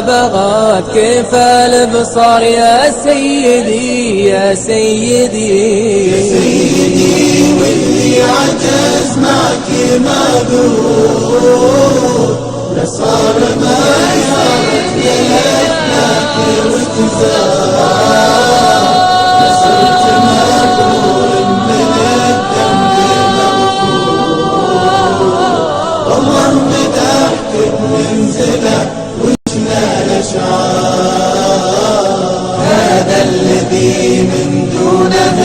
بغاك كيف الابصار يا سيدي يا سيدي يا سيدي واللي عجز معك معذور صار ما صارت لك وتزار صرت مبرور من الذنب مغفور والله مدحك بمنزله وجنا الاشعار هذا الذي من دونه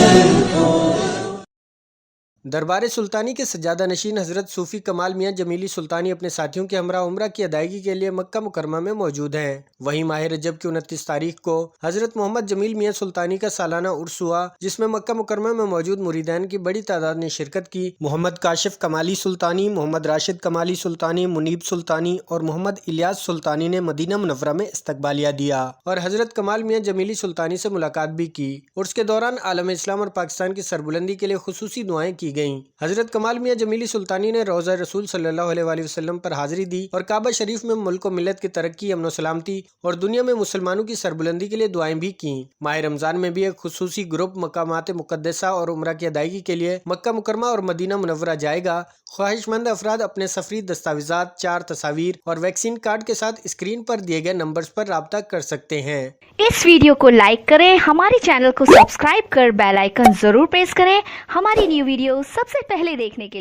दरबार सुल्तानी के सज्जादा नशीन हजरत सूफी कमाल मियाँ जमीली सुल्तानी अपने साथियों के हमरा उम्रा की अदायगी के लिए मक्का मुकरमा में मौजूद हैं। वहीं माह रजब की 29 तारीख को हजरत मोहम्मद जमील मियाँ सुल्तानी का सालाना उर्स हुआ, जिसमें मक्का मुकरमा में मौजूद मुरीदैन की बड़ी तादाद ने शिरकत की। मोहम्मद काशिफ कमाली सुल्तानी, मोहम्मद राशिद कमाली सुल्तानी, मुनीब सुल्तानी और मोहम्मद इलियास सुल्तानी ने मदीना मुनव्वरा में इस्तकबालिया दिया और हजरत कमाल मियाँ जमीली सुल्तानी से मुलाकात भी की। उर्स के दौरान आलम इस्लाम और पाकिस्तान की सरबुलंदी के लिए खुसूसी दुआएं की गयी। हजरत कमाल मियाँ जमीली सुल्तानी ने रोज़ा रसूल सल्लल्लाहु अलैहि वसल्लम पर हाजिरी दी और काबा शरीफ में मुल्क व मिल्लत की तरक्की, अमन सलामती और दुनिया में मुसलमानों की सरबुलंदी के लिए दुआएं भी की। माह रमजान में भी एक खुसूसी ग्रुप मकामात मुकद्दसा और उम्रा की अदायगी के लिए मक्का मुकरमा और मदीना मुनव्वरा जाएगा। ख्वाहिशमंद अफराद अपने सफरी दस्तावेजात, 4 तस्वीर और वैक्सीन कार्ड के साथ स्क्रीन पर दिए गए नंबर्स पर राब्ता कर सकते हैं। इस वीडियो को लाइक करें, हमारे चैनल को सब्सक्राइब कर बेल आइकन जरूर प्रेस करें हमारी न्यू वीडियो सबसे पहले देखने के लिए।